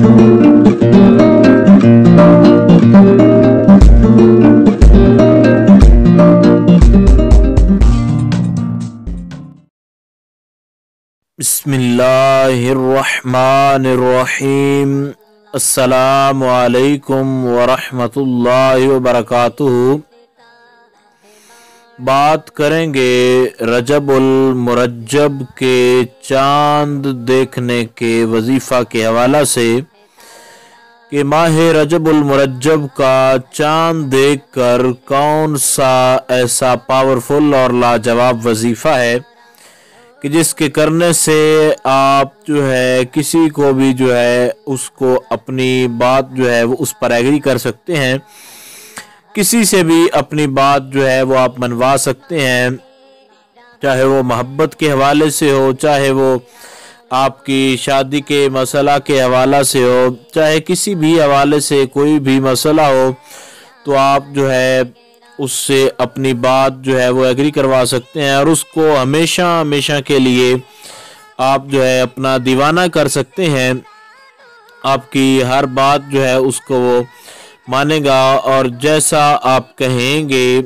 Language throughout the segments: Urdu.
بسم اللہ الرحمن الرحیم۔ السلام علیکم ورحمۃ اللہ وبرکاتہ۔ بات کریں گے رجب المرجب کے چاند دیکھنے کے وظیفہ کے حوالہ سے کہ ماہ رجب المرجب کا چاند دیکھ کر کون سا ایسا پاورفل اور لاجواب وظیفہ ہے کہ جس کے کرنے سے آپ جو ہے کسی کو بھی جو ہے اس کو اپنی بات جو ہے وہ اس پر ایگری کر سکتے ہیں، کسی سے بھی اپنی بات جو ہے وہ آپ منوا سکتے ہیں، چاہے وہ محبت کے حوالے سے ہو، چاہے وہ آپ کی شادی کے مسئلہ کے حوالہ سے ہو، چاہے کسی بھی حوالے سے کوئی بھی مسئلہ ہو، تو آپ جو ہے اس سے اپنی بات جو ہے وہ ایگری کروا سکتے ہیں اور اس کو ہمیشہ کے لیے آپ جو ہے اپنا دیوانہ کر سکتے ہیں۔ آپ کی ہر بات جو ہے اس کو وہ مانے گا اور جیسا آپ کہیں گے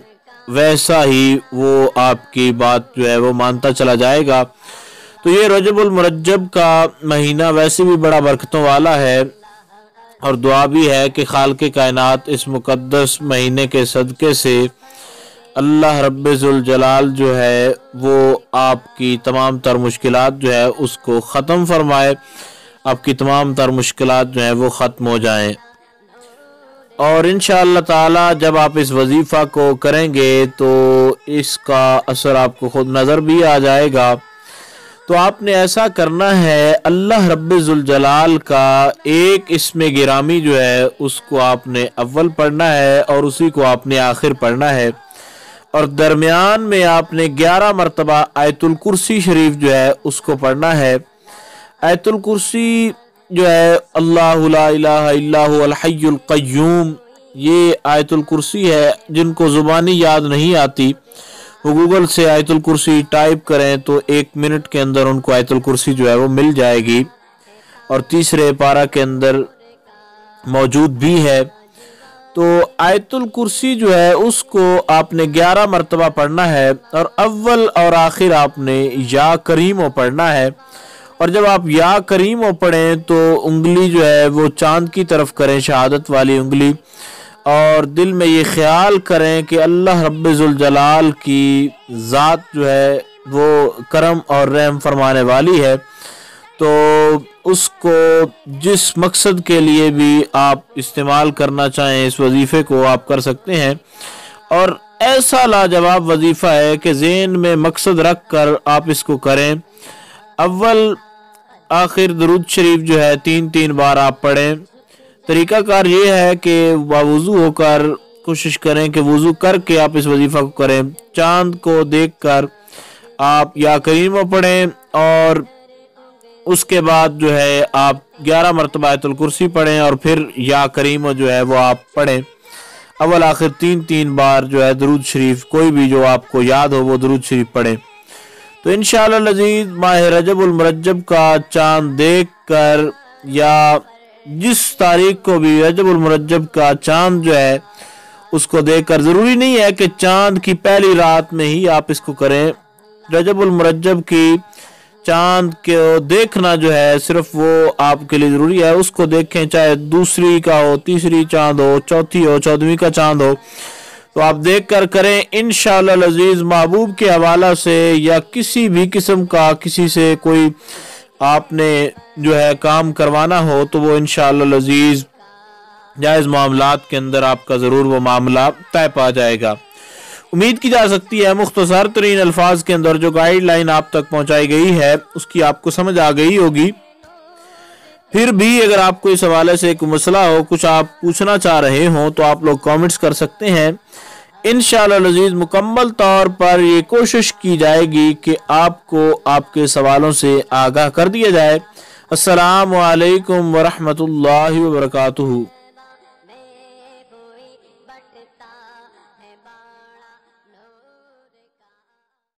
ویسا ہی وہ آپ کی بات جو ہے وہ مانتا چلا جائے گا۔ تو یہ رجب المرجب کا مہینہ ویسے بھی بڑا برکتوں والا ہے، اور دعا بھی ہے کہ خالق کائنات اس مقدس مہینے کے صدقے سے اللہ رب ذوالجلال جو ہے وہ آپ کی تمام تر مشکلات جو ہے اس کو ختم فرمائے، آپ کی تمام تر مشکلات جو ہیں وہ ختم ہو جائیں۔ اور انشاءاللہ تعالی جب آپ اس وظیفہ کو کریں گے تو اس کا اثر آپ کو خود نظر بھی آ جائے گا۔ تو آپ نے ایسا کرنا ہے، اللہ رب ذوالجلال کا ایک اسم گرامی جو ہے اس کو آپ نے اول پڑھنا ہے اور اسی کو آپ نے آخر پڑھنا ہے، اور درمیان میں آپ نے 11 مرتبہ آیت الکرسی شریف جو ہے اس کو پڑھنا ہے۔ آیت الکرسی جو ہے اللہ لا الہ الا هو الحی القیوم، یہ آیت الکرسی ہے۔ جن کو زبانی یاد نہیں آتی وہ گوگل سے آیت الکرسی ٹائپ کریں تو 1 منٹ کے اندر ان کو آیت الکرسی جو ہے وہ مل جائے گی، اور تیسرے پارہ کے اندر موجود بھی ہے۔ تو آیت الکرسی جو ہے اس کو آپ نے 11 مرتبہ پڑھنا ہے، اور اول اور آخر آپ نے یا کریمو پڑھنا ہے۔ اور جب آپ یا کریمو پڑھیں تو انگلی جو ہے وہ چاند کی طرف کریں، شہادت والی انگلی، اور دل میں یہ خیال کریں کہ اللہ رب ذوالجلال کی ذات جو ہے وہ کرم اور رحم فرمانے والی ہے۔ تو اس کو جس مقصد کے لیے بھی آپ استعمال کرنا چاہیں اس وظیفے کو آپ کر سکتے ہیں، اور ایسا لاجواب وظیفہ ہے کہ ذہن میں مقصد رکھ کر آپ اس کو کریں۔ اول آخر درود شریف جو ہے 3 بار آپ پڑھیں۔ طریقہ کار یہ ہے کہ باوضو ہو کر کوشش کریں کہ وضو کر کے آپ اس وظیفہ کو کریں، چاند کو دیکھ کر آپ یا کریمو پڑھیں، اور اس کے بعد جو ہے آپ 11 مرتبہ آیت الکرسی پڑھیں، اور پھر یا کریمو جو ہے وہ آپ پڑھیں۔ اول آخر 3 بار جو ہے درود شریف کوئی بھی جو آپ کو یاد ہو وہ درود شریف پڑھیں۔ تو انشاءاللہ العزیز ماہ رجب المرجب کا چاند دیکھ کر، یا جس تاریخ کو بھی رجب المرجب کا چاند جو ہے اس کو دیکھ کر، ضروری نہیں ہے کہ چاند کی پہلی رات میں ہی آپ اس کو کریں۔ رجب المرجب کی چاند کو دیکھنا جو ہے صرف وہ آپ کے لیے ضروری ہے، اس کو دیکھیں، چاہے دوسری کا ہو، تیسری چاند ہو، چوتھی ہو، 14ویں کا چاند ہو، تو آپ دیکھ کر کریں۔ انشاءاللہ العزیز محبوب کے حوالہ سے یا کسی بھی قسم کا کسی سے کوئی آپ نے جو ہے کام کروانا ہو تو وہ انشاءاللہ العزیز جائز معاملات کے اندر آپ کا ضرور وہ معاملہ طے پا جائے گا۔ امید کی جا سکتی ہے مختصر ترین الفاظ کے اندر جو گائیڈ لائن آپ تک پہنچائی گئی ہے اس کی آپ کو سمجھ آ گئی ہوگی۔ پھر بھی اگر آپ کو اس حوالے سے کوئی مسئلہ ہو، کچھ آپ پوچھنا چاہ رہے ہوں تو آپ لوگ کامنٹس کر سکتے ہیں۔ انشاءاللہ العزیز مکمل طور پر یہ کوشش کی جائے گی کہ آپ کو آپ کے سوالوں سے آگاہ کر دیا جائے۔ السلام علیکم ورحمۃ اللہ وبرکاتہ۔